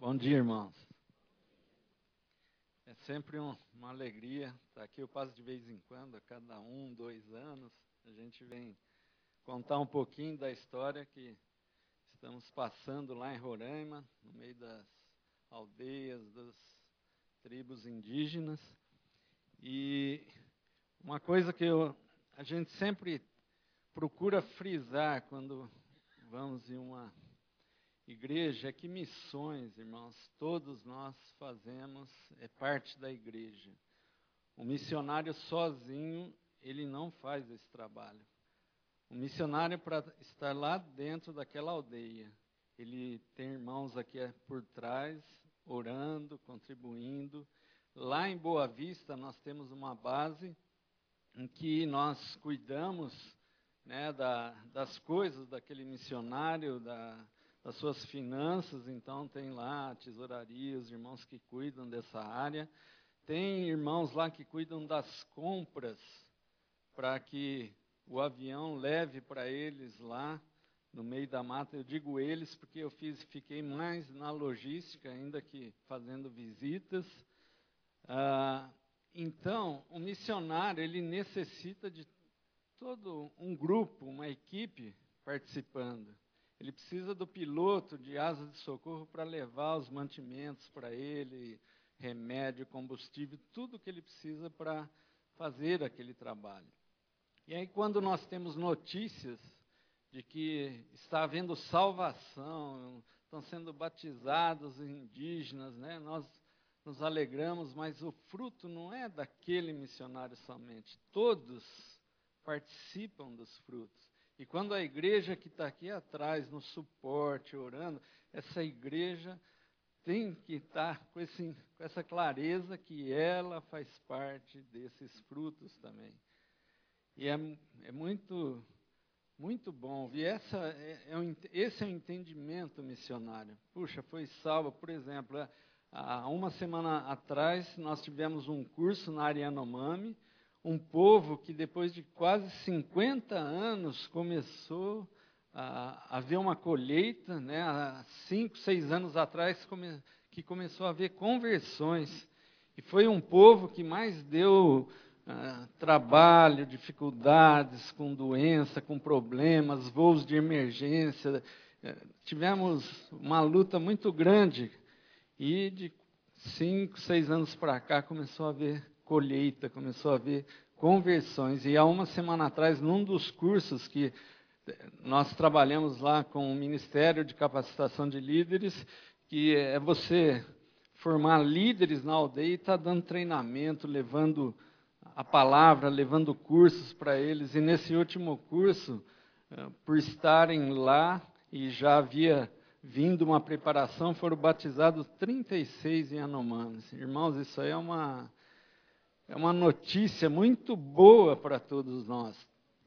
Bom dia, irmãos. É sempre uma alegria estar aqui. Eu passo de vez em quando, a cada 1, 2 anos, a gente vem contar um pouquinho da história que estamos passando lá em Roraima, no meio das aldeias, das tribos indígenas. E uma coisa que a gente sempre procura frisar quando vamos em uma igreja é que missões, irmãos, todos nós fazemos, é parte da igreja. O missionário sozinho, ele não faz esse trabalho. O missionário, para estar lá dentro daquela aldeia, ele tem irmãos aqui por trás, orando, contribuindo. Lá em Boa Vista, nós temos uma base em que nós cuidamos, né, das coisas daquele missionário, das suas finanças. Então tem lá a tesouraria, os irmãos que cuidam dessa área. Tem irmãos lá que cuidam das compras, para que o avião leve para eles lá no meio da mata. Eu digo eles porque eu fiquei mais na logística, ainda que fazendo visitas. Então, o missionário, ele necessita de todo um grupo, uma equipe participando. Ele precisa do piloto de asas de socorro para levar os mantimentos para ele, remédio, combustível, tudo que ele precisa para fazer aquele trabalho. E aí, quando nós temos notícias de que está havendo salvação, estão sendo batizados indígenas, né, nós nos alegramos, mas o fruto não é daquele missionário somente. Todos participam dos frutos. E quando a igreja que está aqui atrás, no suporte, orando, essa igreja tem que estar com essa clareza que ela faz parte desses frutos também. E é muito, muito bom. E esse é o entendimento missionário. Puxa, foi salvo, por exemplo, há uma semana atrás nós tivemos um curso na área Yanomami, um povo que depois de quase 50 anos começou a haver uma colheita, né? Há 5, 6 anos atrás que começou a haver conversões. E foi um povo que mais deu trabalho, dificuldades com doença, com problemas, voos de emergência. Tivemos uma luta muito grande. E de 5, 6 anos para cá começou a haver colheita, começou a haver conversões. E há uma semana atrás, num dos cursos que nós trabalhamos lá com o Ministério de Capacitação de Líderes, que é você formar líderes na aldeia e estar dando treinamento, levando a palavra, levando cursos para eles. E nesse último curso, por estarem lá e já havia vindo uma preparação, foram batizados 36 Yanomamis. Irmãos, isso aí é uma notícia muito boa para todos nós.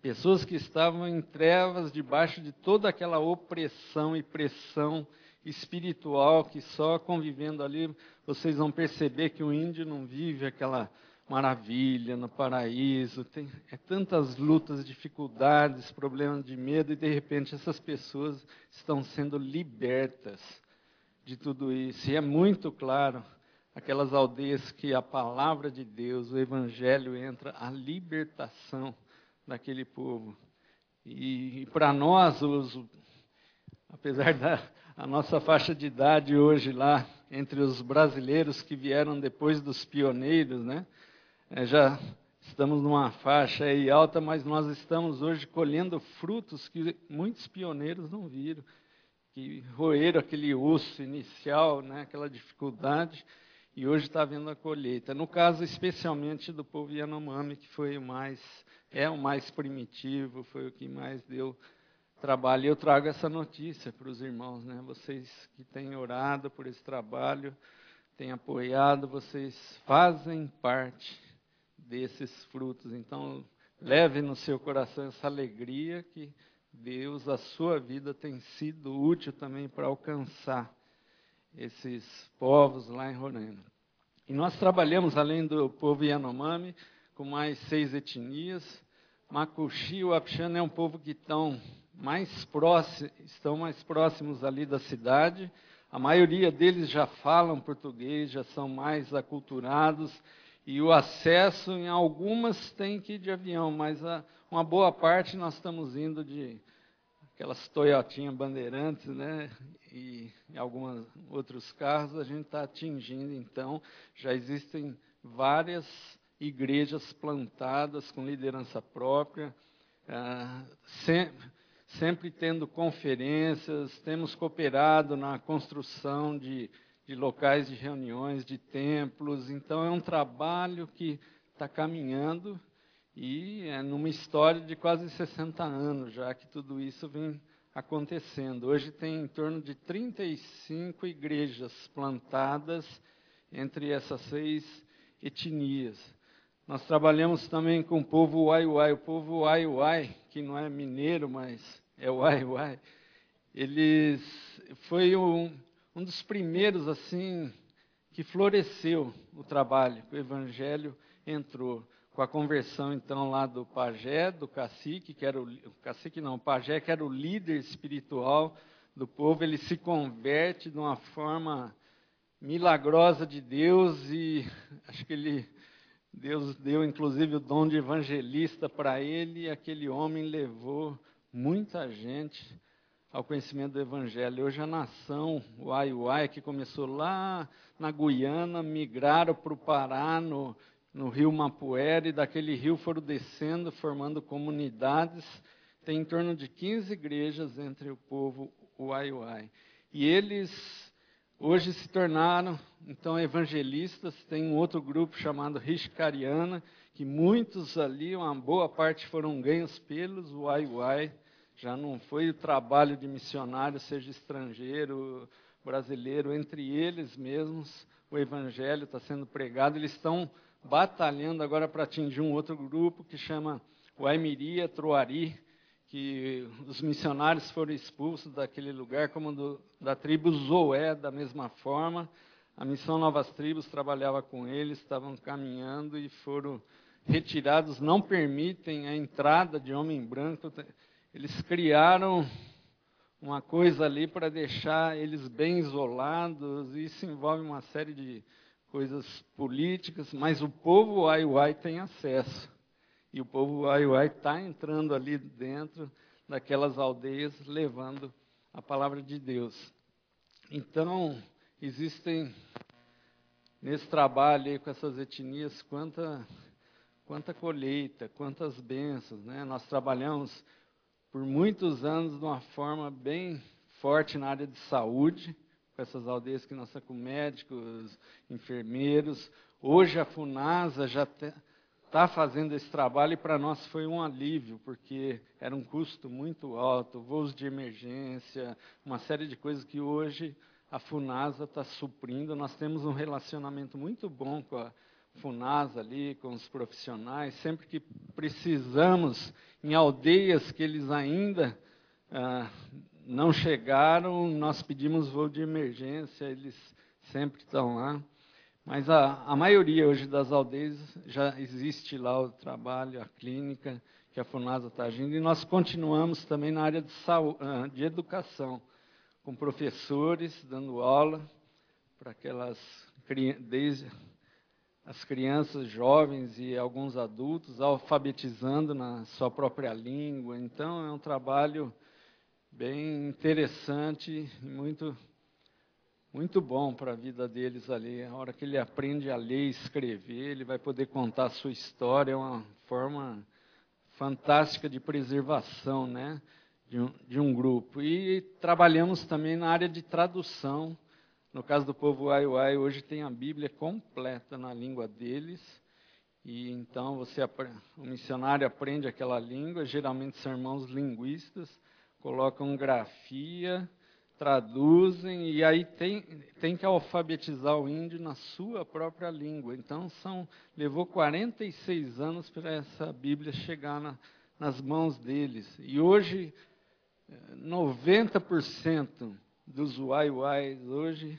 Pessoas que estavam em trevas, debaixo de toda aquela opressão e pressão espiritual, que só convivendo ali, vocês vão perceber que o índio não vive aquela maravilha no paraíso, tem tantas lutas, dificuldades, problemas de medo, e de repente essas pessoas estão sendo libertas de tudo isso. E é muito claro, aquelas aldeias que a palavra de Deus, o evangelho entra, a libertação daquele povo. E para nós, apesar da nossa faixa de idade hoje lá, entre os brasileiros que vieram depois dos pioneiros, né? Já estamos numa faixa aí alta, mas nós estamos hoje colhendo frutos que muitos pioneiros não viram, que roeram aquele osso inicial, né, aquela dificuldade, e hoje está havendo a colheita. No caso, especialmente do povo Yanomami, que foi o mais primitivo, foi o que mais deu trabalho. Eu trago essa notícia para os irmãos, né? Vocês que têm orado por esse trabalho, têm apoiado, vocês fazem parte desses frutos. Então, leve no seu coração essa alegria que Deus, a sua vida, tem sido útil também para alcançar esses povos lá em Roraima. E nós trabalhamos, além do povo Yanomami, com mais 6 etnias. Macuxi e Wapixana é um povo que estão mais próximos ali da cidade. A maioria deles já falam português, já são mais aculturados, e o acesso em algumas tem que ir de avião, mas uma boa parte nós estamos indo de aquelas Toyotinha Bandeirantes, né? E em alguns outros carros a gente está atingindo, então, já existem várias igrejas plantadas com liderança própria, sempre tendo conferências, temos cooperado na construção de locais de reuniões, de templos, então é um trabalho que está caminhando e é numa história de quase 60 anos já que tudo isso vem acontecendo. Hoje tem em torno de 35 igrejas plantadas entre essas 6 etnias. Nós trabalhamos também com o povo Wai-Wai. O povo Wai-Wai, que não é mineiro, mas é Wai-Wai, foi um dos primeiros assim que floresceu o trabalho, o evangelho entrou. Com a conversão, então, lá do pajé, do cacique, o pajé, que era o líder espiritual do povo, ele se converte de uma forma milagrosa de Deus, e acho que Deus deu, inclusive, o dom de evangelista para ele, e aquele homem levou muita gente ao conhecimento do evangelho. Hoje a nação Wai-Wai, que começou lá na Guiana, migraram para o Pará, no rio Mapuera, e daquele rio foram descendo, formando comunidades. Tem em torno de 15 igrejas entre o povo Wai-Wai. E eles hoje se tornaram, então, evangelistas. Tem um outro grupo chamado Rishikariana, que muitos ali, uma boa parte foram ganhos pelos Wai-Wai. Já não foi o trabalho de missionário, seja estrangeiro, brasileiro, entre eles mesmos, o evangelho está sendo pregado. Eles estão batalhando agora para atingir um outro grupo que chama Waimiria, Troari, que os missionários foram expulsos daquele lugar, como da tribo Zoé, da mesma forma. A Missão Novas Tribos trabalhava com eles, estavam caminhando e foram retirados, não permitem a entrada de homem branco. Eles criaram uma coisa ali para deixar eles bem isolados, e isso envolve uma série de coisas políticas, mas o povo Wai-Wai tem acesso. E o povo Wai-Wai está entrando ali dentro daquelas aldeias, levando a palavra de Deus. Então, existem, nesse trabalho aí com essas etnias, quanta colheita, quantas bênçãos, né? Nós trabalhamos por muitos anos de uma forma bem forte na área de saúde, com essas aldeias que nós estamos com médicos, enfermeiros. Hoje a FUNASA já está fazendo esse trabalho, e para nós foi um alívio, porque era um custo muito alto, voos de emergência, uma série de coisas que hoje a FUNASA está suprindo. Nós temos um relacionamento muito bom com a FUNASA ali, com os profissionais. Sempre que precisamos, em aldeias que eles ainda não chegaram, nós pedimos voo de emergência, eles sempre estão lá. Mas a maioria hoje das aldeias já existe lá o trabalho, a clínica que a FUNASA está agindo, e nós continuamos também na área de educação, com professores dando aula para desde as crianças, jovens e alguns adultos, alfabetizando na sua própria língua. Então, é um trabalho bem interessante e muito bom para a vida deles ali. A hora que ele aprende a ler e escrever, ele vai poder contar a sua história. É uma forma fantástica de preservação, né, de um grupo. E trabalhamos também na área de tradução. No caso do povo Wai-Wai, hoje tem a Bíblia completa na língua deles. E então o missionário aprende aquela língua, geralmente são irmãos linguistas, colocam grafia, traduzem, e aí tem que alfabetizar o índio na sua própria língua. Então levou 46 anos para essa Bíblia chegar nas mãos deles. E hoje 90% dos Wai-Wais hoje,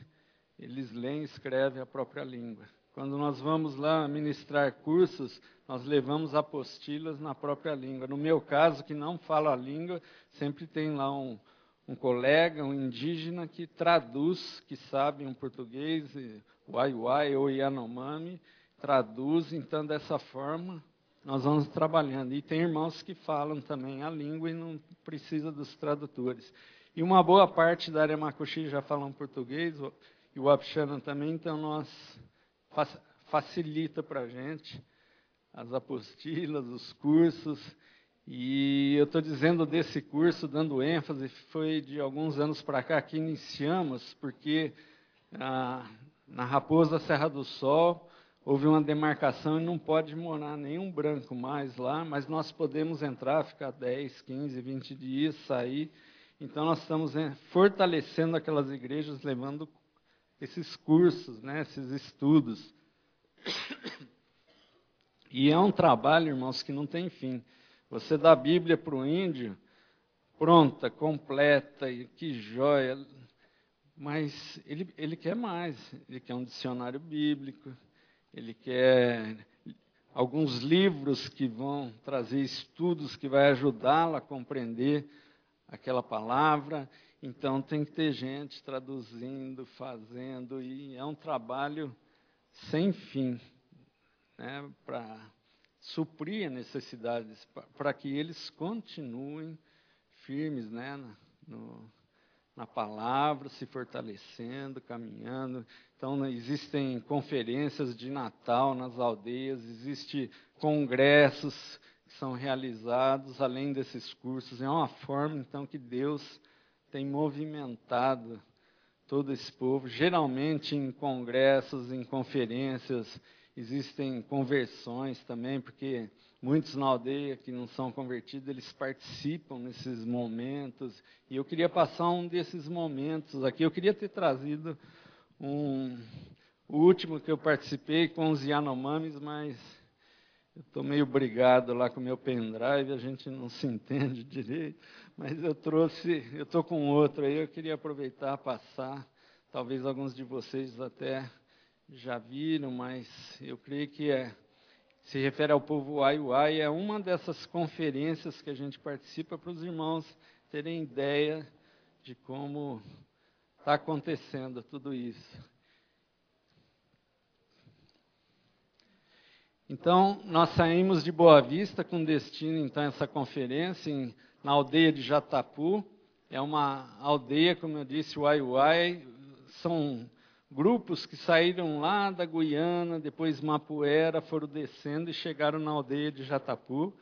eles leem e escrevem a própria língua. Quando nós vamos lá ministrar cursos, nós levamos apostilas na própria língua. No meu caso, que não falo a língua, sempre tem lá um um colega, um indígena, que traduz, que sabe um português, Uai-Uai ou Yanomami, traduz, então, dessa forma, nós vamos trabalhando. E tem irmãos que falam também a língua e não precisa dos tradutores. E uma boa parte da Aremacuxi já falam português, e o Wapixana também, então nós facilita para a gente as apostilas, os cursos. E eu estou dizendo desse curso, dando ênfase, foi de alguns anos para cá que iniciamos, porque na Raposa Serra do Sol houve uma demarcação e não pode morar nenhum branco mais lá, mas nós podemos entrar, ficar 10, 15, 20 dias, sair. Então, nós estamos fortalecendo aquelas igrejas, levando esses cursos, né, esses estudos. E é um trabalho, irmãos, que não tem fim. Você dá a Bíblia para o índio, pronta, completa, e que joia. Mas ele quer mais. Ele quer um dicionário bíblico, ele quer alguns livros que vão trazer estudos que vai ajudá-lo a compreender aquela palavra. Então, tem que ter gente traduzindo, fazendo, e é um trabalho sem fim, né, para suprir as necessidades, para que eles continuem firmes, né, na palavra, se fortalecendo, caminhando. Então, existem conferências de Natal nas aldeias, existem congressos que são realizados, além desses cursos. É uma forma, então, que Deus tem movimentado todo esse povo. Geralmente, em congressos, em conferências, existem conversões também, porque muitos na aldeia que não são convertidos, eles participam nesses momentos. E eu queria passar um desses momentos aqui. Eu queria ter trazido o último que eu participei com os Yanomamis, mas eu estou meio brigado lá com o meu pendrive, a gente não se entende direito. Mas eu estou com outro aí, eu queria aproveitar, passar. Talvez alguns de vocês até já viram, mas eu creio que se refere ao povo Uai-Uai, é uma dessas conferências que a gente participa para os irmãos terem ideia de como está acontecendo tudo isso. Então, nós saímos de Boa Vista com destino, então, a essa conferência na aldeia de Jatapu. É uma aldeia, como eu disse, Uai-Uai, são grupos que saíram lá da Guiana, depois Mapuera, foram descendo e chegaram na aldeia de Jatapu.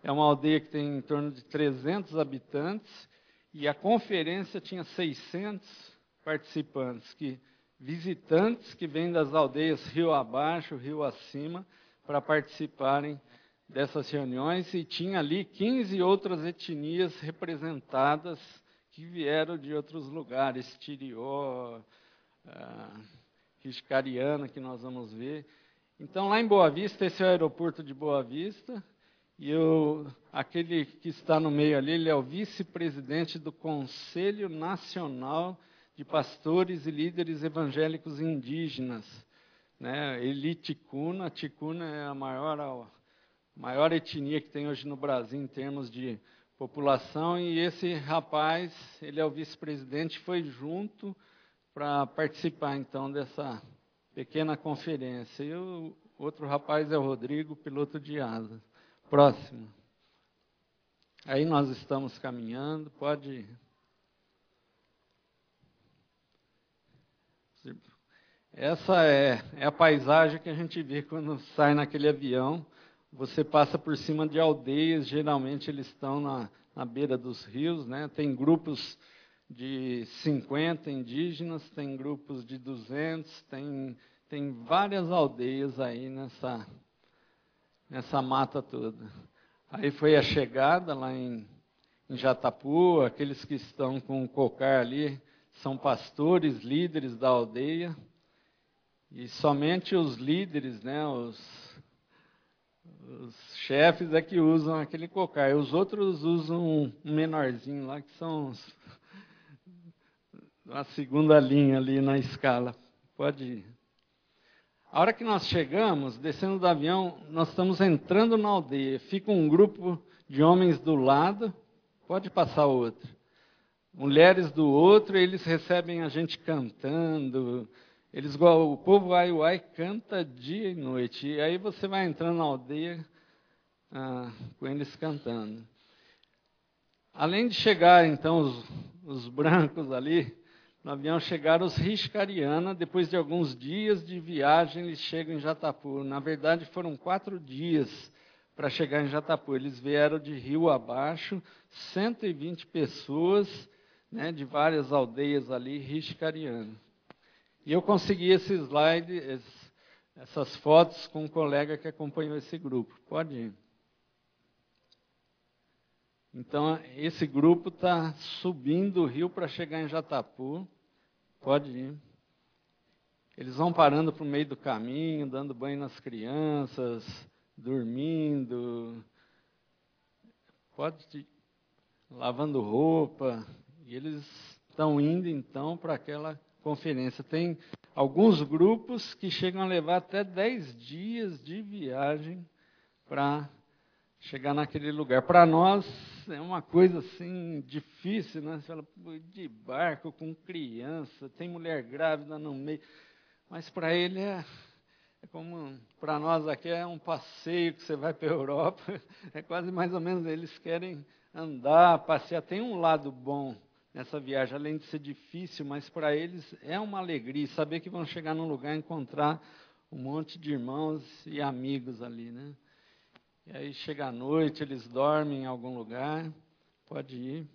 É uma aldeia que tem em torno de 300 habitantes, e a conferência tinha 600 participantes, visitantes que vêm das aldeias rio abaixo, rio acima, para participarem dessas reuniões, e tinha ali 15 outras etnias representadas que vieram de outros lugares, Tirió, Riscariana, que nós vamos ver. Então, lá em Boa Vista, esse é o aeroporto de Boa Vista, e aquele que está no meio ali, ele é o vice-presidente do Conselho Nacional de Pastores e Líderes Evangélicos Indígenas, né? Eli Ticuna. Ticuna é a maior etnia que tem hoje no Brasil em termos de população, e esse rapaz, ele é o vice-presidente, foi junto para participar, então, dessa pequena conferência. E o outro rapaz é o Rodrigo, piloto de asa. Próximo. Aí nós estamos caminhando, pode... Essa é a paisagem que a gente vê quando sai naquele avião. Você passa por cima de aldeias, geralmente eles estão na beira dos rios, né? Tem grupos de 50 indígenas, tem grupos de 200, tem várias aldeias aí nessa mata toda. Aí foi a chegada lá em Jatapu, aqueles que estão com o cocar ali são pastores, líderes da aldeia, e somente os líderes, né, os chefes é que usam aquele cocar, e os outros usam um menorzinho lá, que são a segunda linha ali na escala. Pode ir. A hora que nós chegamos, descendo do avião, nós estamos entrando na aldeia. Fica um grupo de homens do lado. Pode passar outro. mulheres do outro, eles recebem a gente cantando. O povo Uai canta dia e noite. E aí você vai entrando na aldeia com eles cantando. Além de chegar, então, os brancos ali, no avião chegaram os Riscariana. Depois de alguns dias de viagem, eles chegam em Jatapu. Na verdade, foram 4 dias para chegar em Jatapu. Eles vieram de rio abaixo, 120 pessoas, né, de várias aldeias ali, Riscariana. E eu consegui esse slide, essas fotos com um colega que acompanhou esse grupo. Pode ir. Então, esse grupo está subindo o rio para chegar em Jatapu. Pode ir. Eles vão parando para o meio do caminho, dando banho nas crianças, dormindo. Pode ir. Lavando roupa. E eles estão indo, então, para aquela conferência. Tem alguns grupos que chegam a levar até 10 dias de viagem para chegar naquele lugar. Para nós é uma coisa assim difícil, né? Você fala, de barco com criança, tem mulher grávida no meio. Mas para ele é como, para nós aqui é um passeio que você vai para a Europa. É quase mais ou menos, eles querem andar, passear. Tem um lado bom nessa viagem, além de ser difícil, mas para eles é uma alegria saber que vão chegar num lugar e encontrar um monte de irmãos e amigos ali, né? E aí chega a noite, eles dormem em algum lugar, pode ir.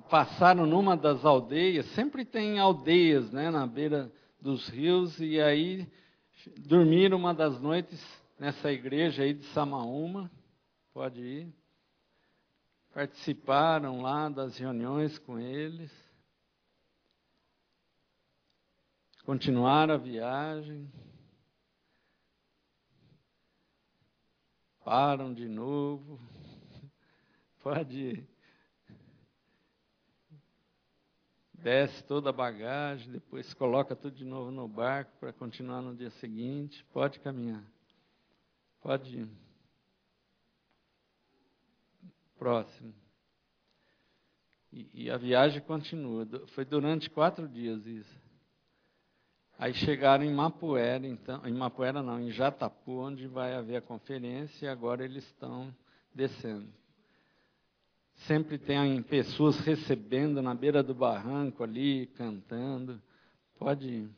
Passaram numa das aldeias, sempre tem aldeias, né, na beira dos rios, e aí dormiram uma das noites nessa igreja aí de Samaúma, pode ir. Participaram lá das reuniões com eles. Continuaram a viagem. Param de novo. Pode ir. Desce toda a bagagem, depois coloca tudo de novo no barco para continuar no dia seguinte. Pode caminhar. Pode ir. Próximo. E a viagem continua. Foi durante 4 dias isso. Aí chegaram em Mapuera, então, em Mapuera não, em Jatapu, onde vai haver a conferência, e agora eles estão descendo. Sempre tem pessoas recebendo na beira do barranco ali, cantando. Pode ir.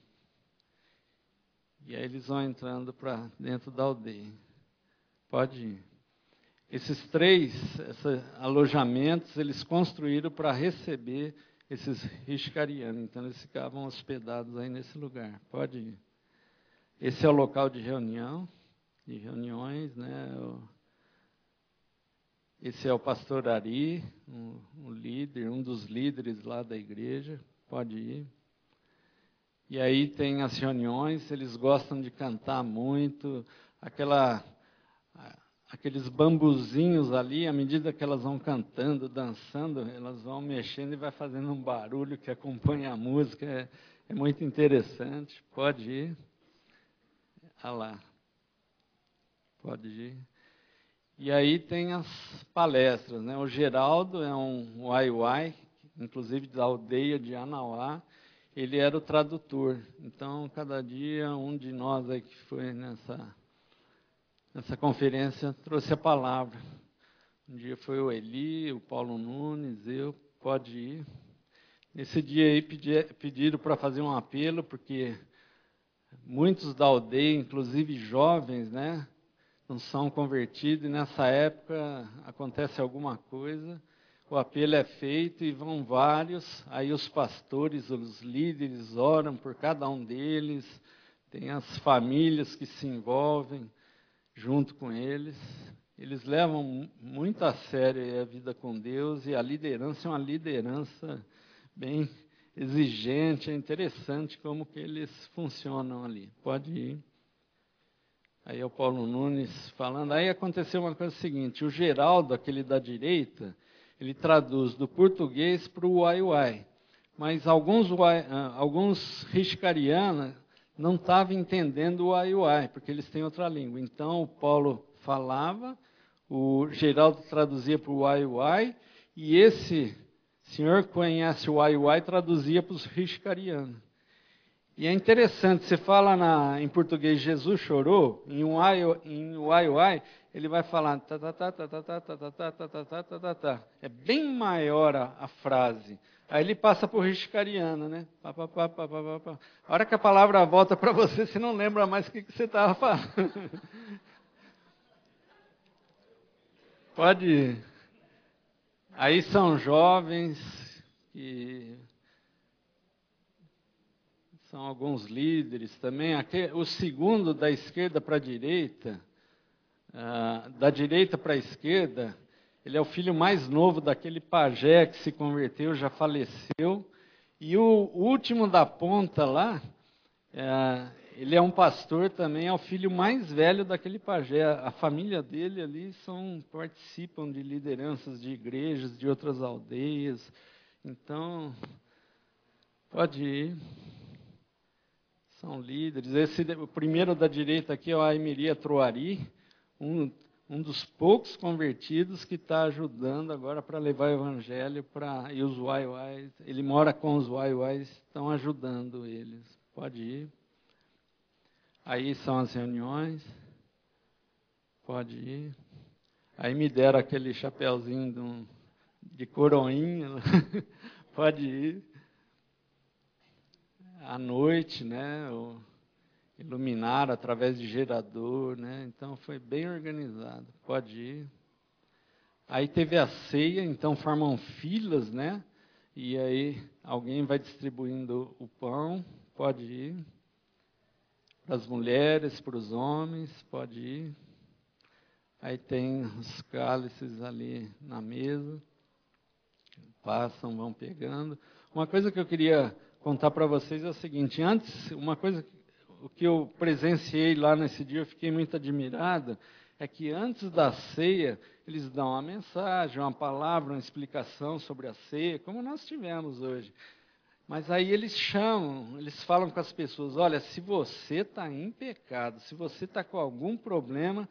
E aí eles vão entrando para dentro da aldeia. Pode ir. Esses 3 alojamentos, eles construíram para receber esses Riscarianos. Então, eles ficavam hospedados aí nesse lugar. Pode ir. Esse é o local de reunião, de reuniões, né? Esse é o pastor Ari, um líder, um dos líderes lá da igreja. Pode ir. E aí tem as reuniões, eles gostam de cantar muito, aqueles bambuzinhos ali, à medida que elas vão cantando, dançando, elas vão mexendo e vai fazendo um barulho que acompanha a música. É muito interessante. Pode ir. Ah lá. Pode ir. E aí tem as palestras, né? O Geraldo é um uai-uai, inclusive da aldeia de Anauá. Ele era o tradutor. Então, cada dia, um de nós aí que foi nessa conferência trouxe a palavra. Um dia foi o Eli, o Paulo Nunes, eu, pode ir. Nesse dia aí pediram para fazer um apelo, porque muitos da aldeia, inclusive jovens, né, não são convertidos, e nessa época acontece alguma coisa, o apelo é feito e vão vários, aí os pastores, os líderes oram por cada um deles, tem as famílias que se envolvem junto com eles. Eles levam muito a sério a vida com Deus, e a liderança é uma liderança bem exigente. É interessante como que eles funcionam ali. Pode ir. Aí é o Paulo Nunes falando. Aí aconteceu uma coisa seguinte, o Geraldo, aquele da direita, ele traduz do português para o uai-uai. Mas alguns Riscariana não estavam entendendo o uai-uai, porque eles têm outra língua. Então, o Paulo falava, o Geraldo traduzia para o uai-uai, E esse senhor conhece o uai-uai, traduzia para os riscarianos. E é interessante, você fala em português, Jesus chorou, em uai-uai, ele vai falar tá, tá, tá, tá, tá, tá, tá, tá, tá, tá, tá, tá, tá, tá. É bem maior a frase. Aí ele passa para o riscariano, né? Pá, pá, pá, pá, pá, pá, pá. A hora que a palavra volta para você, você não lembra mais o que você estava falando. Pode ir. Aí são jovens que são alguns líderes também. O segundo, da esquerda para a direita, da direita para a esquerda, ele é o filho mais novo daquele pajé que se converteu, já faleceu. E o último da ponta lá, ele é um pastor também, é o filho mais velho daquele pajé. A família dele ali participam de lideranças de igrejas, de outras aldeias. Então, pode ir. São líderes. O primeiro da direita aqui é o Aimiria Troari, um dos poucos convertidos que está ajudando agora para levar o evangelho e os uai-uais. Ele mora com os uai-uais, estão ajudando eles. Pode ir. Aí são as reuniões. Pode ir. Aí me deram aquele chapeuzinho de coroinha. Pode ir. À noite, né? Iluminaram através de gerador, né? Então foi bem organizado. Pode ir. Aí teve a ceia, então formam filas, né? E aí alguém vai distribuindo o pão. Pode ir. Para as mulheres, para os homens, pode ir. Aí tem os cálices ali na mesa. Passam, vão pegando. Uma coisa que eu queria contar para vocês é o seguinte: antes, o que eu presenciei lá nesse dia, eu fiquei muito admirado, é que antes da ceia, eles dão uma mensagem, uma palavra, uma explicação sobre a ceia, como nós tivemos hoje. Mas aí eles falam com as pessoas: olha, se você está em pecado, se você está com algum problema,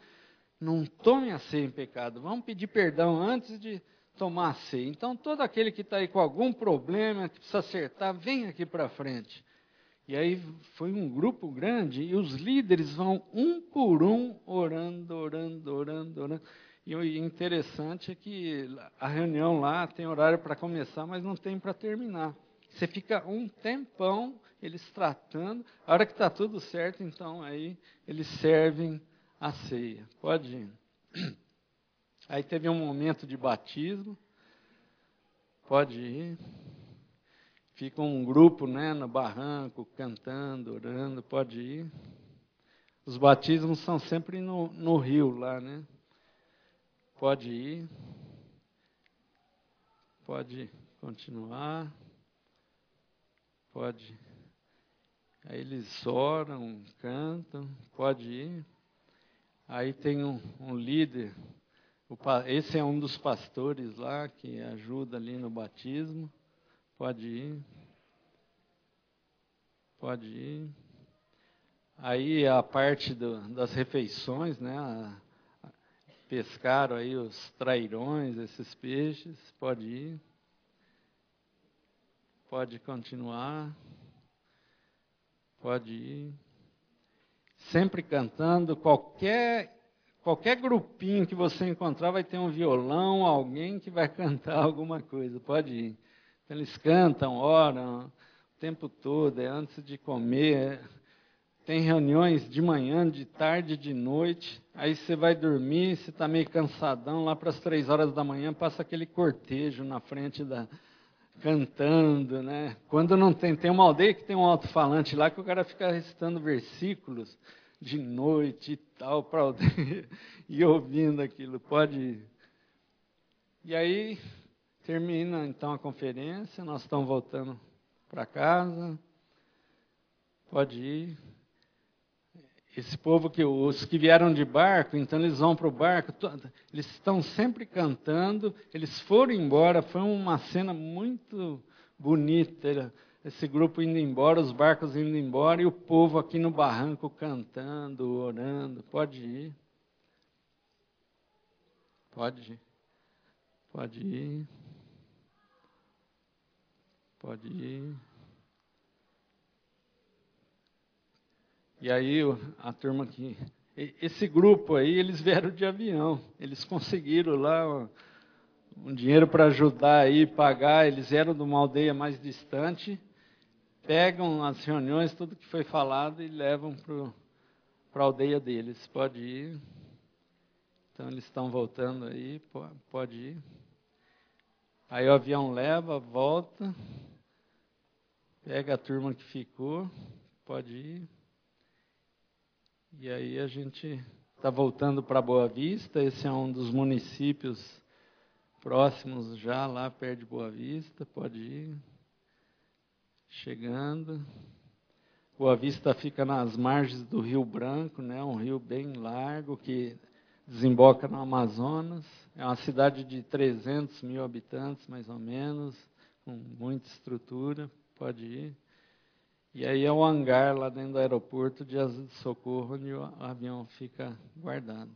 não tome a ceia em pecado. Vamos pedir perdão antes de tomar a ceia. Então, todo aquele que está aí com algum problema, que precisa acertar, vem aqui para frente. E aí foi um grupo grande, e os líderes vão um por um, orando. E o interessante é que a reunião lá tem horário para começar, mas não tem para terminar. Você fica um tempão, eles tratando, a hora que está tudo certo, então aí eles servem a ceia. Pode ir. Aí teve um momento de batismo. Pode ir. Fica um grupo, né, no barranco, cantando, orando. Pode ir. Os batismos são sempre no rio lá, né? Pode ir. Pode continuar. Pode. Aí eles oram, cantam. Pode ir. Aí tem um líder. Esse é um dos pastores lá que ajuda ali no batismo. Pode ir. Pode ir. Aí a parte das refeições, né? Pescaram aí os trairões, esses peixes. Pode ir. Pode continuar. Pode ir. Sempre cantando. Qualquer grupinho que você encontrar vai ter um violão, alguém que vai cantar alguma coisa. Pode ir. Então, eles cantam, oram o tempo todo, antes de comer. Tem reuniões de manhã, de tarde, de noite. Aí você vai dormir, você está meio cansadão, lá para as 3 horas da manhã passa aquele cortejo na frente cantando, né? Quando não tem uma aldeia que tem um alto-falante lá que o cara fica recitando versículos de noite e tal para a aldeia e ouvindo aquilo. Pode ir. E aí termina então a conferência, nós estamos voltando para casa. Pode ir. Esse povo os que vieram de barco, então eles vão para o barco, eles estão sempre cantando, eles foram embora, foi uma cena muito bonita, esse grupo indo embora, os barcos indo embora, e o povo aqui no barranco cantando, orando. Pode ir. Pode ir. Pode ir. E aí a turma que... Esse grupo aí, eles vieram de avião. Eles conseguiram lá um dinheiro para ajudar aí, pagar. Eles eram de uma aldeia mais distante. Pegam as reuniões, tudo que foi falado e levam para a aldeia deles. Pode ir. Então eles estão voltando aí, pode ir. Aí o avião leva, volta. Pega a turma que ficou, pode ir. E aí a gente está voltando para Boa Vista. Esse é um dos municípios próximos já, lá perto de Boa Vista, pode ir. Chegando. Boa Vista fica nas margens do Rio Branco, né? Um rio bem largo que desemboca no Amazonas. É uma cidade de 300 mil habitantes, mais ou menos, com muita estrutura, pode ir. E aí é o hangar lá dentro do aeroporto de Asa de Socorro, onde o avião fica guardado.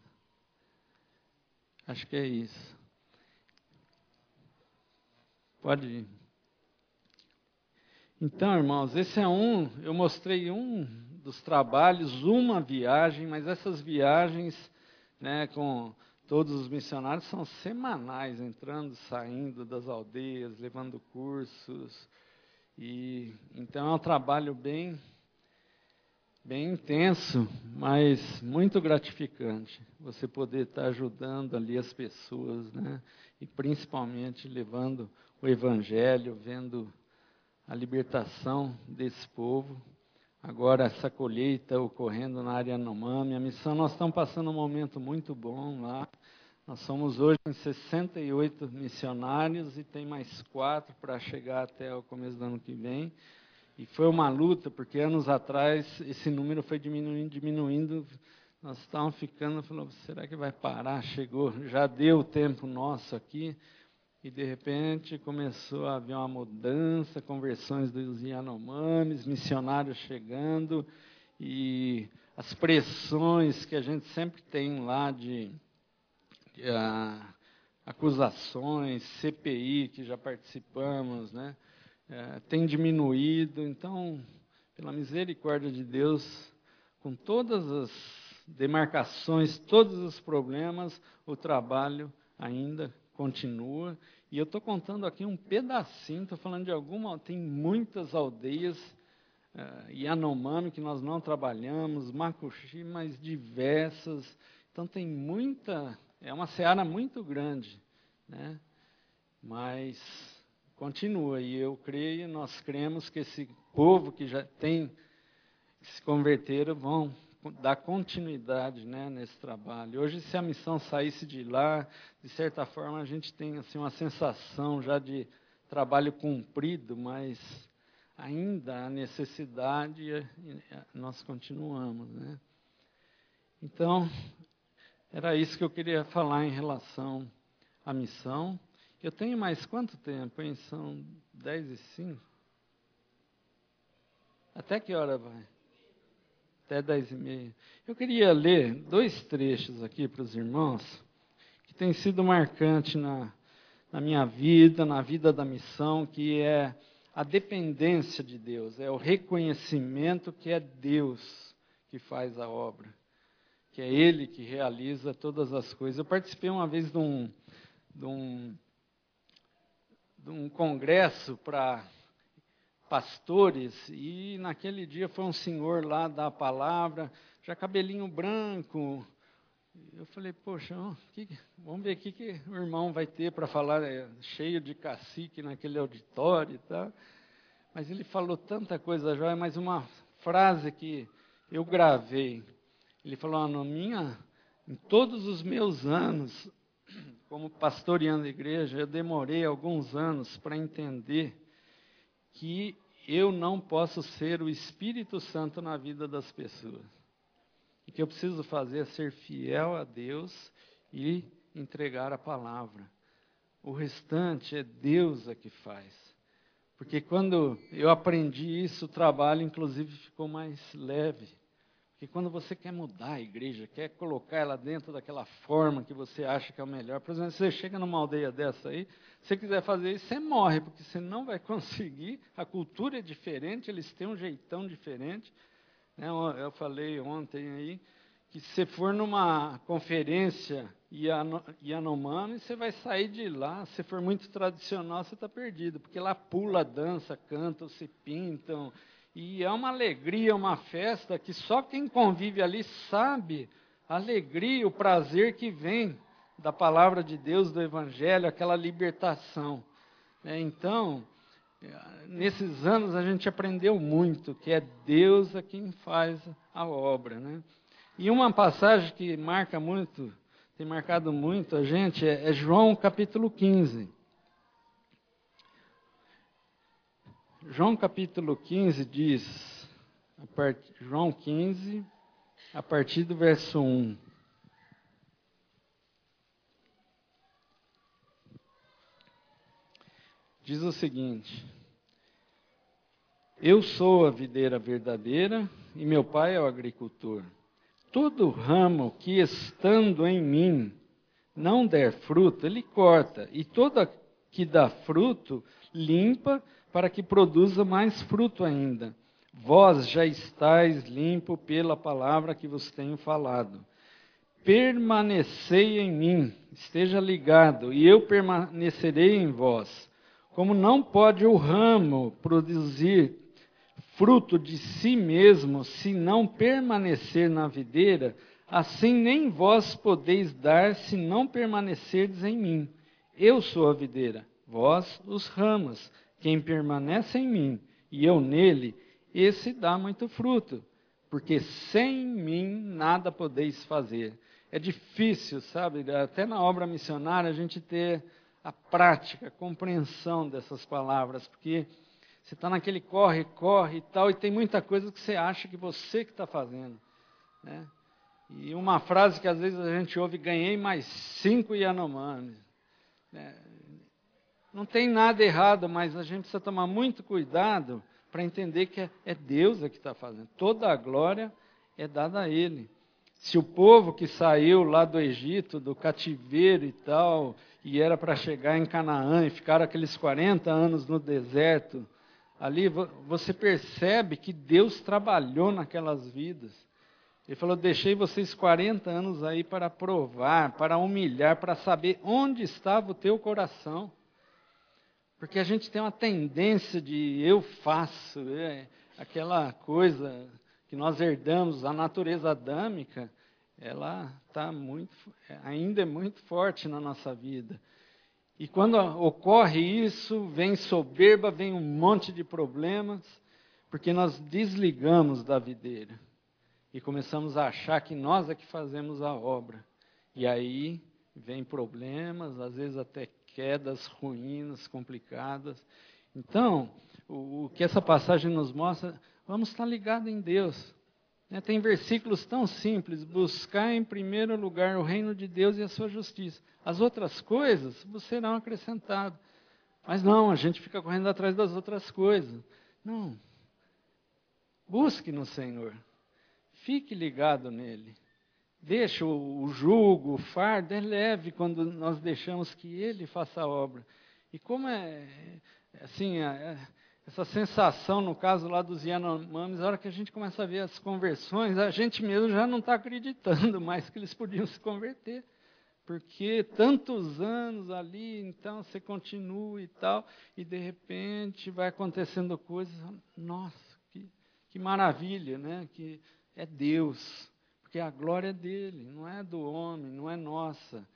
Acho que é isso. Pode ir. Então, irmãos, eu mostrei um dos trabalhos, uma viagem, mas essas viagens, né, com todos os missionários são semanais, entrando, saindo das aldeias, levando cursos. E então é um trabalho bem intenso, mas muito gratificante. Você poder estar ajudando ali as pessoas, né? E principalmente levando o evangelho, vendo a libertação desse povo. Agora essa colheita ocorrendo na área Yanomami, a missão, nós estamos passando um momento muito bom lá. Nós somos hoje em 68 missionários e tem mais 4 para chegar até o começo do ano que vem. E foi uma luta, porque anos atrás esse número foi diminuindo. Nós estávamos ficando, falou, será que vai parar? Chegou, já deu o tempo nosso aqui. E de repente começou a haver uma mudança, conversões dos Yanomamis, missionários chegando, e as pressões que a gente sempre tem lá de acusações, CPI, que já participamos, né? Tem diminuído. Então, pela misericórdia de Deus, com todas as demarcações, todos os problemas, o trabalho ainda continua. E eu estou contando aqui um pedacinho, estou falando de tem muitas aldeias Yanomami que nós não trabalhamos, Macuxi, mas diversas. Então tem é uma seara muito grande, né? Mas continua, e eu creio, nós cremos que esse povo que já que se converteram vão dar continuidade, né, nesse trabalho. Hoje, se a missão saísse de lá, de certa forma a gente tem assim, uma sensação já de trabalho cumprido, mas ainda há necessidade e nós continuamos, né? Então, era isso que eu queria falar em relação à missão. Eu tenho mais quanto tempo, hein? São 10h05? Até que hora vai? Até 10h30. Eu queria ler 2 trechos aqui para os irmãos, que tem sido marcante na minha vida, na vida da missão, que é a dependência de Deus, é o reconhecimento que é Deus que faz a obra, que é Ele que realiza todas as coisas. Eu participei uma vez de um congresso para pastores, e naquele dia foi um senhor lá dar a palavra, já cabelinho branco. Eu falei, poxa, vamos ver o que o irmão vai ter para falar, cheio de cacique naquele auditório e tal. Mas ele falou tanta coisa jóia, mas uma frase que eu gravei. Ele falou, em todos os meus anos, como pastoreando a igreja, eu demorei alguns anos para entender que eu não posso ser o Espírito Santo na vida das pessoas. O que eu preciso fazer é ser fiel a Deus e entregar a palavra. O restante é Deus a que faz. Porque quando eu aprendi isso, o trabalho, inclusive, ficou mais leve. Porque quando você quer mudar a igreja, quer colocar ela dentro daquela forma que você acha que é o melhor, por exemplo, você chega numa aldeia dessa aí, se você quiser fazer isso, você morre, porque você não vai conseguir, a cultura é diferente, eles têm um jeitão diferente. Né? Eu falei ontem aí, que se você for numa conferência Yanomami, você vai sair de lá, se for muito tradicional, você está perdido, porque lá pula, dança, cantam, se pintam, e é uma alegria, uma festa que só quem convive ali sabe a alegria, o prazer que vem da palavra de Deus, do Evangelho, aquela libertação. Então, nesses anos a gente aprendeu muito, que é Deus a quem faz a obra. Né? E uma passagem que marca muito, tem marcado muito a gente, é João capítulo 15. João capítulo 15 diz, João 15, a partir do verso 1. Diz o seguinte: Eu sou a videira verdadeira e meu pai é o agricultor. Todo ramo que estando em mim não der fruto, ele corta, e toda que dá fruto, limpa, para que produza mais fruto ainda. Vós já estáis limpo pela palavra que vos tenho falado. Permanecei em mim, esteja ligado, e eu permanecerei em vós. Como não pode o ramo produzir fruto de si mesmo, se não permanecer na videira, assim nem vós podeis dar, se não permanecerdes em mim. Eu sou a videira, vós os ramos. Quem permanece em mim e eu nele, esse dá muito fruto, porque sem mim nada podeis fazer. É difícil, sabe, até na obra missionária a gente ter a prática, a compreensão dessas palavras, porque você está naquele corre, corre e tal, e tem muita coisa que você acha que você que está fazendo. Né? E uma frase que às vezes a gente ouve, ganhei mais 5 Yanomamis. Né? Não tem nada errado, mas a gente precisa tomar muito cuidado para entender que é Deus que está fazendo. Toda a glória é dada a Ele. Se o povo que saiu lá do Egito, do cativeiro e tal, e era para chegar em Canaã e ficar aqueles 40 anos no deserto, ali você percebe que Deus trabalhou naquelas vidas. Ele falou, deixei vocês 40 anos aí para provar, para humilhar, para saber onde estava o teu coração. Porque a gente tem uma tendência de eu faço, aquela coisa que nós herdamos, a natureza adâmica, ela ainda é muito forte na nossa vida. E quando ocorre isso, vem soberba, vem um monte de problemas, porque nós desligamos da videira e começamos a achar que nós é que fazemos a obra. E aí vem problemas, às vezes até quedas, ruínas, complicadas. Então, o que essa passagem nos mostra, vamos estar ligados em Deus. Tem versículos tão simples, buscar em primeiro lugar o reino de Deus e a sua justiça. As outras coisas vos serão acrescentadas. Mas não, a gente fica correndo atrás das outras coisas. Não. Busque no Senhor. Fique ligado nele. Deixa o jugo, o fardo, é leve quando nós deixamos que Ele faça a obra. E como essa sensação, no caso lá dos Yanomamis, a hora que a gente começa a ver as conversões, a gente mesmo já não está acreditando mais que eles podiam se converter. Porque tantos anos ali, então você continua e tal, e de repente vai acontecendo coisas, nossa, que maravilha, né? Que é Deus. Porque a glória é dele, não é do homem, não é nossa.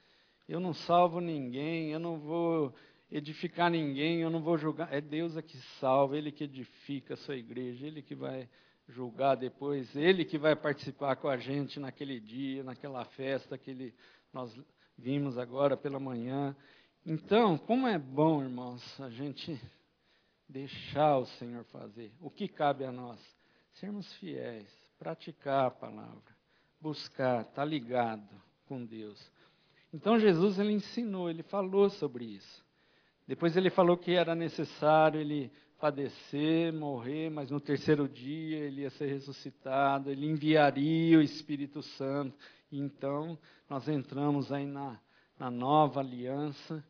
Eu não salvo ninguém, eu não vou edificar ninguém, eu não vou julgar. É Deus que salva, Ele que edifica a sua igreja, Ele que vai julgar depois, Ele que vai participar com a gente naquele dia, naquela festa que nós vimos agora pela manhã. Então, como é bom, irmãos, a gente deixar o Senhor fazer. O que cabe a nós? Sermos fiéis, praticar a palavra. Buscar, estar ligado com Deus. Então Jesus ele ensinou, ele falou sobre isso. Depois ele falou que era necessário ele padecer, morrer, mas no terceiro dia ele ia ser ressuscitado, ele enviaria o Espírito Santo. E então, nós entramos aí na nova aliança,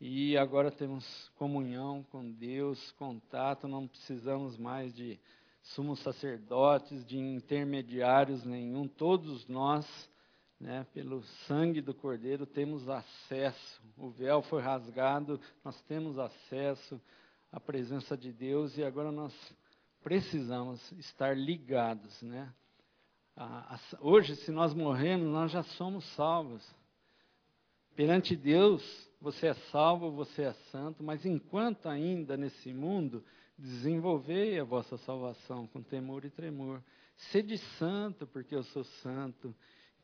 e agora temos comunhão com Deus, contato, não precisamos mais de sumos sacerdotes, de intermediários nenhum, todos nós, né, pelo sangue do Cordeiro, temos acesso. O véu foi rasgado, nós temos acesso à presença de Deus, e agora nós precisamos estar ligados, né? Hoje, se nós morrermos, nós já somos salvos. Perante Deus, você é salvo, você é santo, mas enquanto ainda nesse mundo, desenvolvei a vossa salvação com temor e tremor. Sede santo, porque eu sou santo.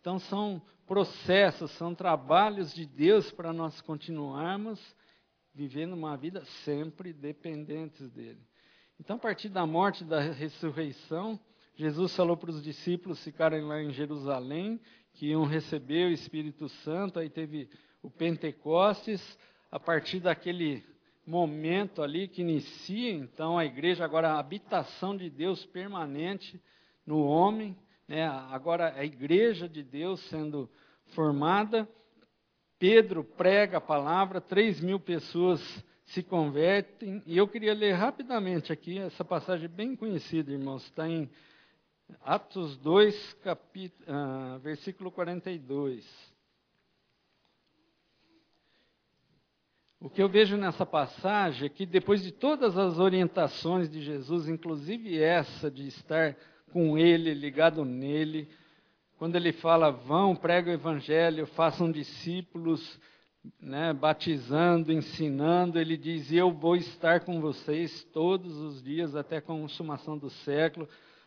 Então, são processos, são trabalhos de Deus para nós continuarmos vivendo uma vida sempre dependentes dEle. Então, a partir da morte e da ressurreição, Jesus falou para os discípulos ficarem lá em Jerusalém, que iam receber o Espírito Santo, aí teve o Pentecostes, a partir daquele momento ali que inicia, então, a igreja, agora a habitação de Deus permanente no homem, né? Agora a igreja de Deus sendo formada, Pedro prega a palavra, 3.000 pessoas se convertem, e eu queria ler rapidamente aqui, essa passagem bem conhecida, irmãos, está em Atos 2, versículo 42. O que eu vejo nessa passagem é que depois de todas as orientações de Jesus, inclusive essa de estar com Ele, ligado nele, quando Ele fala, vão, pregam o Evangelho, façam discípulos, né, batizando, ensinando, Ele diz, eu vou estar com vocês todos os dias até a consumação do século.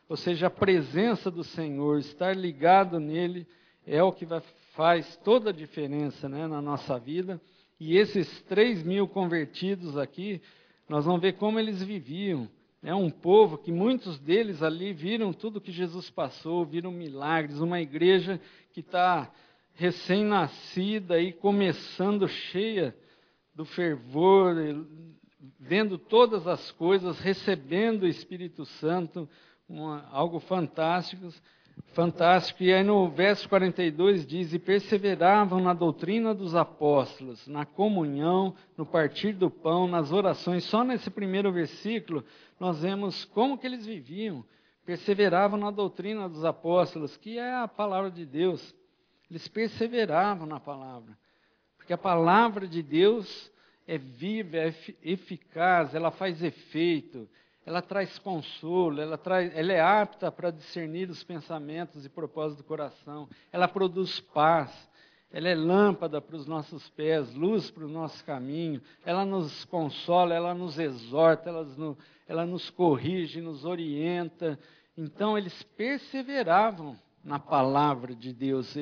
Ou seja, a presença do Senhor, estar ligado nele, é o que faz toda a diferença, né, na nossa vida. E esses 3.000 convertidos aqui, nós vamos ver como eles viviam. É um povo que muitos deles ali viram tudo que Jesus passou, viram milagres, uma igreja que está recém-nascida e começando cheia do fervor, vendo todas as coisas, recebendo o Espírito Santo, algo fantástico. E aí no verso 42 diz, e perseveravam na doutrina dos apóstolos, na comunhão, no partir do pão, nas orações. Só nesse primeiro versículo nós vemos como que eles viviam. Perseveravam na doutrina dos apóstolos, que é a palavra de Deus. Eles perseveravam na palavra, porque a palavra de Deus é viva, é eficaz, ela faz efeito, ela traz consolo, ela é apta para discernir os pensamentos e propósitos do coração, ela produz paz, ela é lâmpada para os nossos pés, luz para o nosso caminho, ela nos consola, ela nos exorta, ela nos corrige, nos orienta. Então, eles perseveravam na palavra de Deus.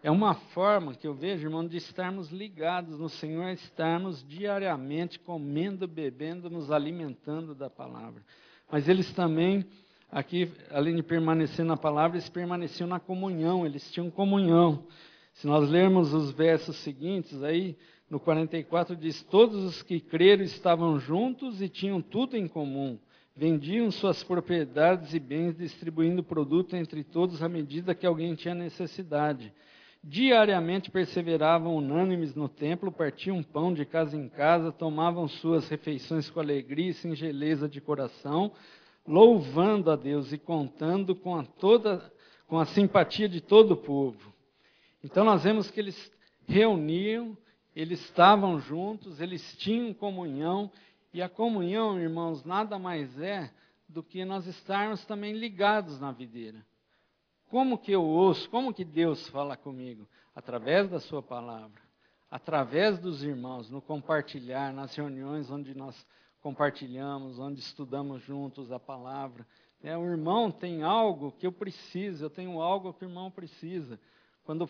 É uma forma que eu vejo, irmão, de estarmos ligados no Senhor, estarmos diariamente comendo, bebendo, nos alimentando da palavra. Mas eles também, aqui, além de permanecer na palavra, eles permaneciam na comunhão, eles tinham comunhão. Se nós lermos os versos seguintes, aí, no 44 diz, todos os que creram estavam juntos e tinham tudo em comum. Vendiam suas propriedades e bens, distribuindo o produto entre todos à medida que alguém tinha necessidade. Diariamente perseveravam unânimes no templo, partiam pão de casa em casa, tomavam suas refeições com alegria e singeleza de coração, louvando a Deus e contando com a simpatia de todo o povo. Então nós vemos que eles reuniam, eles estavam juntos, eles tinham comunhão, e a comunhão, irmãos, nada mais é do que nós estarmos também ligados na videira. Como que eu ouço, como que Deus fala comigo? Através da sua palavra, através dos irmãos, no compartilhar, nas reuniões onde nós compartilhamos, onde estudamos juntos a palavra. O irmão tem algo que eu preciso, eu tenho algo que o irmão precisa. Quando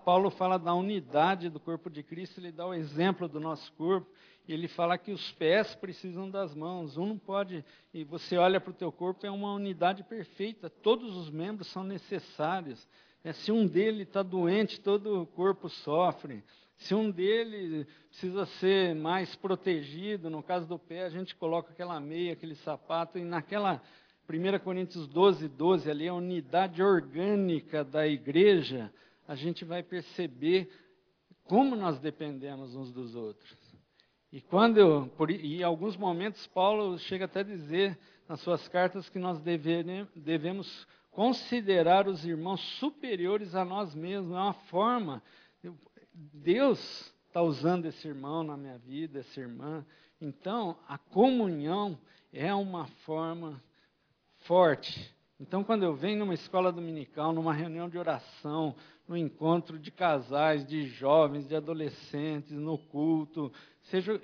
Paulo fala da unidade do corpo de Cristo, ele dá o exemplo do nosso corpo, e ele fala que os pés precisam das mãos. Um não pode, e você olha para o teu corpo, é uma unidade perfeita, todos os membros são necessários. Se um dele está doente, todo o corpo sofre. Se um deles precisa ser mais protegido, no caso do pé, a gente coloca aquela meia, aquele sapato, e naquela 1 Coríntios 12, 12, ali, a unidade orgânica da igreja, a gente vai perceber como nós dependemos uns dos outros. E em alguns momentos, Paulo chega até a dizer nas suas cartas que nós devemos considerar os irmãos superiores a nós mesmos. É uma forma, Deus está usando esse irmão na minha vida, essa irmã. Então, a comunhão é uma forma forte. Então, quando eu venho numa escola dominical, numa reunião de oração, no encontro de casais, de jovens, de adolescentes, no culto,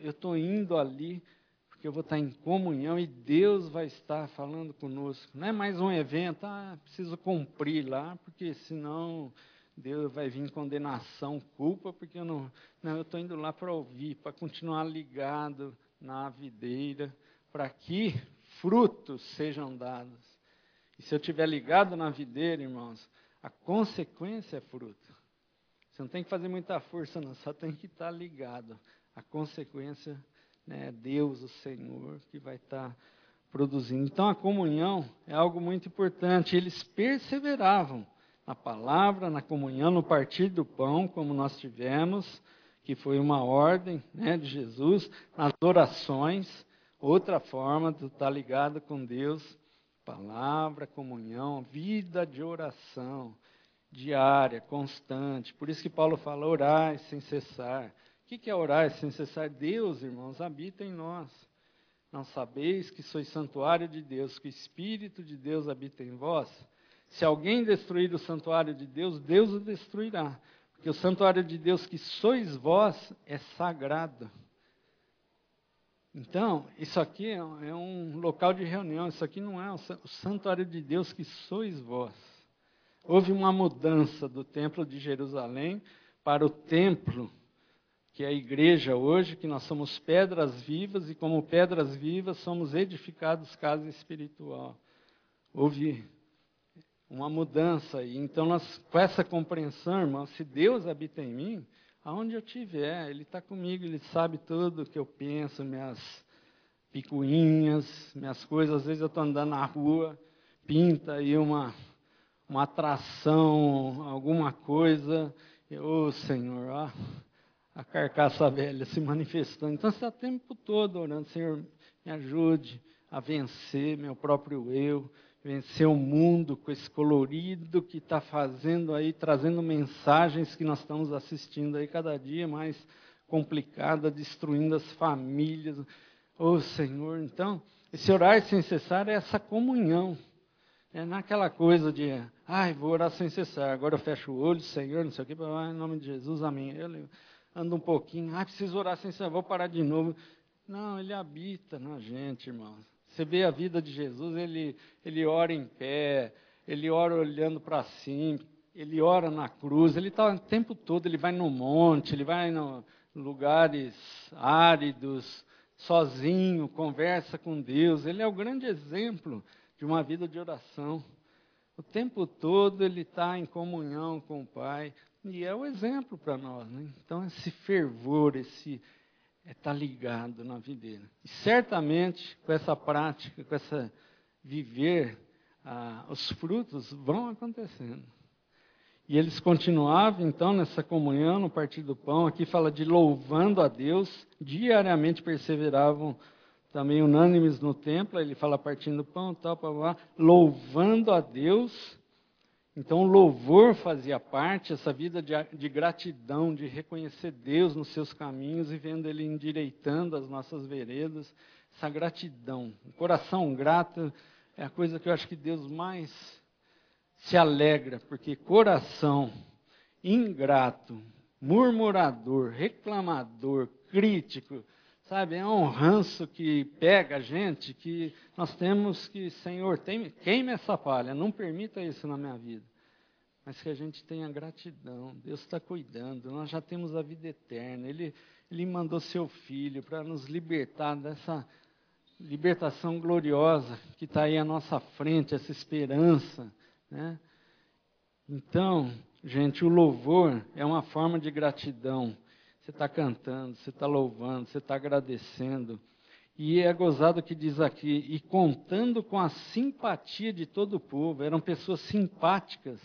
eu estou indo ali, porque eu vou estar em comunhão e Deus vai estar falando conosco. Não é mais um evento, preciso cumprir lá, porque senão Deus vai vir condenação, culpa, porque eu estou indo lá para ouvir, para continuar ligado na videira, para que frutos sejam dados. E se eu estiver ligado na videira, irmãos, a consequência é fruto. Você não tem que fazer muita força, não, só tem que estar ligado. A consequência é Deus, o Senhor, que vai estar produzindo. Então, a comunhão é algo muito importante. Eles perseveravam na palavra, na comunhão, no partir do pão, como nós tivemos, que foi uma ordem de Jesus, nas orações, outra forma de estar ligado com Deus, palavra, comunhão, vida de oração, diária, constante. Por isso que Paulo fala, orai sem cessar. O que é orar sem cessar? Deus, irmãos, habita em nós. Não sabeis que sois santuário de Deus, que o Espírito de Deus habita em vós? Se alguém destruir o santuário de Deus, Deus o destruirá. Porque o santuário de Deus que sois vós é sagrado. Então, isso aqui é um local de reunião, isso aqui não é o santuário de Deus que sois vós. Houve uma mudança do templo de Jerusalém para o templo, que é a igreja hoje, que nós somos pedras vivas, e como pedras vivas somos edificados casa espiritual. Houve uma mudança aí. Então, com essa compreensão, irmão, se Deus habita em mim, aonde eu estiver, Ele está comigo, Ele sabe tudo o que eu penso, minhas picuinhas, minhas coisas. Às vezes eu estou andando na rua, pinta aí uma atração, alguma coisa. Senhor, ó, a carcaça velha se manifestando. Então, você está o tempo todo orando, Senhor, me ajude a vencer meu próprio eu, vencer o mundo com esse colorido que está fazendo aí, trazendo mensagens que nós estamos assistindo aí cada dia mais complicada, destruindo as famílias. Senhor, então, esse orar sem cessar é essa comunhão. É naquela coisa de, vou orar sem cessar, agora eu fecho o olho, Senhor, não sei o quê, em nome de Jesus, amém. Eu ando um pouquinho, preciso orar sem cessar, vou parar de novo. Não, Ele habita na gente, irmão. Você vê a vida de Jesus, ele ora em pé, Ele ora olhando para cima, Ele ora na cruz, Ele está o tempo todo, Ele vai no monte, Ele vai em lugares áridos, sozinho, conversa com Deus. Ele é o grande exemplo de uma vida de oração. O tempo todo Ele está em comunhão com o Pai, e é o exemplo para nós, né? Então, esse fervor, está ligado na videira. E certamente, com essa prática, com essa viver, os frutos vão acontecendo. E eles continuavam, então, nessa comunhão, no partir do pão. Aqui fala de louvando a Deus, diariamente perseveravam também unânimes no templo. Ele fala partindo do pão, tal, louvando a Deus. Então, o louvor fazia parte, essa vida de gratidão, de reconhecer Deus nos seus caminhos e vendo Ele endireitando as nossas veredas. Essa gratidão, o coração grato é a coisa que eu acho que Deus mais se alegra, porque coração ingrato, murmurador, reclamador, crítico, sabe, é um ranço que pega a gente, que nós temos que, Senhor, queime essa palha, não permita isso na minha vida. Mas que a gente tenha gratidão, Deus está cuidando, nós já temos a vida eterna, Ele mandou seu Filho para nos libertar dessa libertação gloriosa que está aí à nossa frente, essa esperança, né? Então, gente, o louvor é uma forma de gratidão. você está cantando, você está louvando, você está agradecendo. E é gozado que diz aqui, e contando com a simpatia de todo o povo, eram pessoas simpáticas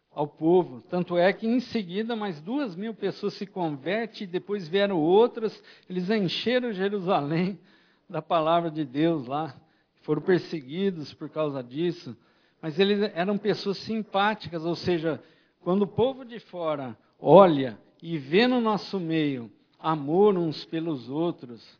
ao povo. Tanto é que em seguida mais 2.000 pessoas se convertem, e depois vieram outras, eles encheram Jerusalém da palavra de Deus lá, foram perseguidos por causa disso, mas eles eram pessoas simpáticas, ou seja, quando o povo de fora olha e vê no nosso meio amor uns pelos outros,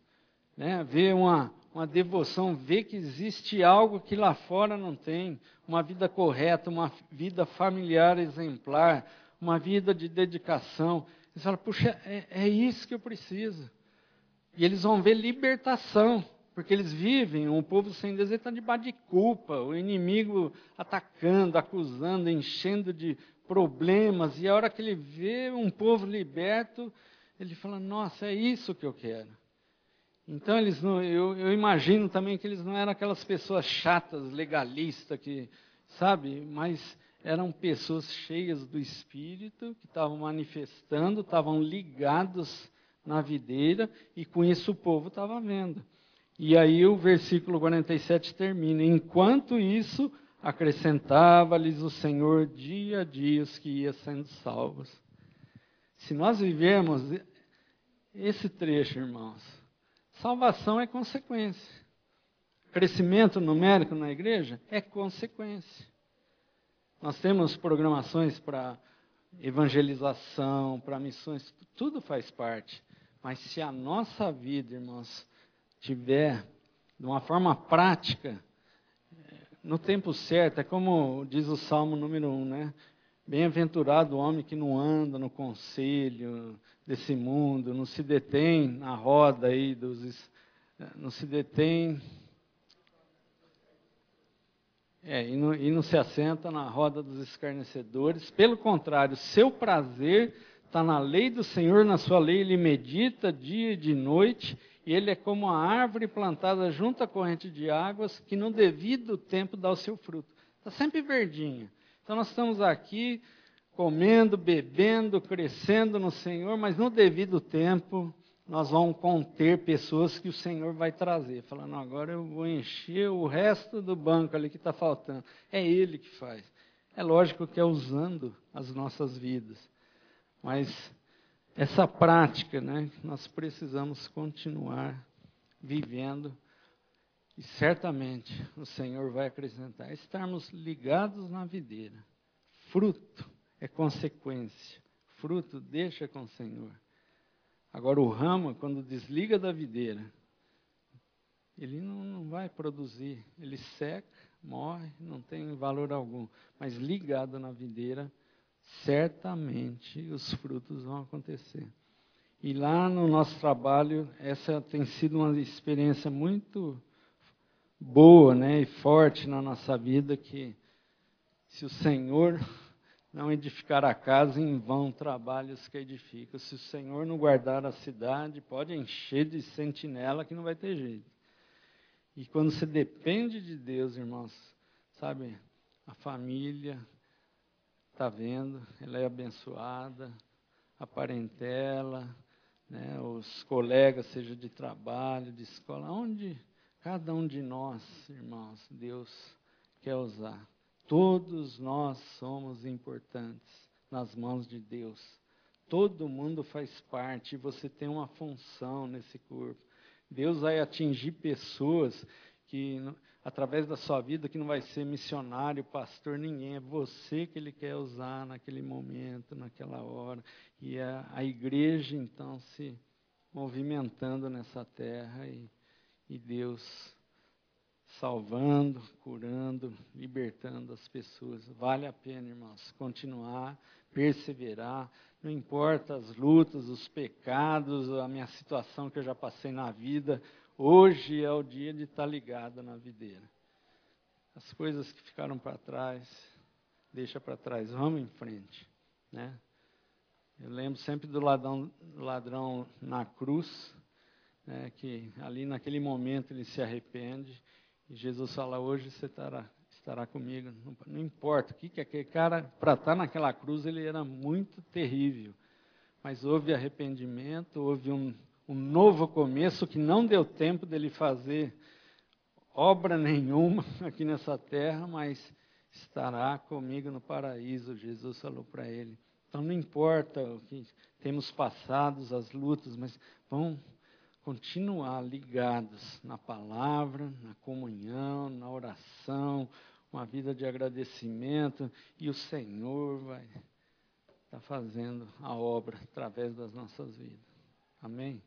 né, vê uma devoção, vê que existe algo que lá fora não tem, uma vida correta, uma vida familiar exemplar, uma vida de dedicação. Eles falam, puxa, é isso que eu preciso. E eles vão ver libertação, porque eles vivem, um povo sem Deus, ele está debaixo de culpa, o inimigo atacando, acusando, enchendo de problemas, e a hora que ele vê um povo liberto, ele fala, nossa, é isso que eu quero. Então, eles não, eu imagino também que eles não eram aquelas pessoas chatas, legalistas, que, sabe, mas eram pessoas cheias do Espírito, que estavam manifestando, estavam ligados na videira, e com isso o povo estava vendo. E aí o versículo 47 termina, enquanto isso, acrescentava-lhes o Senhor dia a dia os que iam sendo salvos. Se nós vivermos esse trecho, irmãos, salvação é consequência. Crescimento numérico na igreja é consequência. Nós temos programações para evangelização, para missões, tudo faz parte. Mas se a nossa vida, irmãos, tiver de uma forma prática, no tempo certo, é como diz o Salmo número 1, né? Bem-aventurado o homem que não anda no conselho desse mundo, não se detém na roda aí não se detém e não se assenta na roda dos escarnecedores. Pelo contrário, seu prazer está na lei do Senhor, na sua lei ele medita dia e de noite, e ele é como a árvore plantada junto à corrente de águas, que no devido tempo dá o seu fruto. Está sempre verdinha. Então nós estamos aqui comendo, bebendo, crescendo no Senhor, mas no devido tempo nós vamos conter pessoas que o Senhor vai trazer, falando, agora eu vou encher o resto do banco ali que está faltando. É Ele que faz. É lógico que é usando as nossas vidas, mas essa prática, né, nós precisamos continuar vivendo, e certamente o Senhor vai acrescentar. Estarmos ligados na videira. Fruto é consequência. Fruto deixa com o Senhor. Agora o ramo, quando desliga da videira, ele não vai produzir. Ele seca, morre, não tem valor algum. Mas ligado na videira, certamente os frutos vão acontecer. E lá no nosso trabalho, essa tem sido uma experiência muito boa, né, e forte na nossa vida, que se o Senhor não edificar a casa, em vão trabalhos que edificam. Se o Senhor não guardar a cidade, pode encher de sentinela que não vai ter jeito. E quando você depende de Deus, irmãos, sabe, a família está vendo, ela é abençoada, a parentela, né, os colegas, seja de trabalho, de escola, onde cada um de nós, irmãos, Deus quer usar. Todos nós somos importantes nas mãos de Deus. Todo mundo faz parte, você tem uma função nesse corpo. Deus vai atingir pessoas que, através da sua vida, que não vai ser missionário, pastor, ninguém. É você que Ele quer usar naquele momento, naquela hora. E a igreja, então, se movimentando nessa terra e Deus salvando, curando, libertando as pessoas. Vale a pena, irmãos, continuar, perseverar, não importa as lutas, os pecados, a minha situação que eu já passei na vida, hoje é o dia de estar ligado na videira. As coisas que ficaram para trás, deixa para trás, vamos em frente, né? Eu lembro sempre do ladrão na cruz, né, que ali naquele momento ele se arrepende, e Jesus fala, hoje você estará comigo. Não importa o que aquele cara, para estar naquela cruz, ele era muito terrível. mas houve arrependimento, houve um novo começo que não deu tempo dele fazer obra nenhuma aqui nessa terra, mas estará comigo no paraíso, Jesus falou para ele. Então não importa o que temos passado, as lutas, mas vamos continuar ligados na palavra, na comunhão, na oração, uma vida de agradecimento, e o Senhor vai estar fazendo a obra através das nossas vidas. Amém?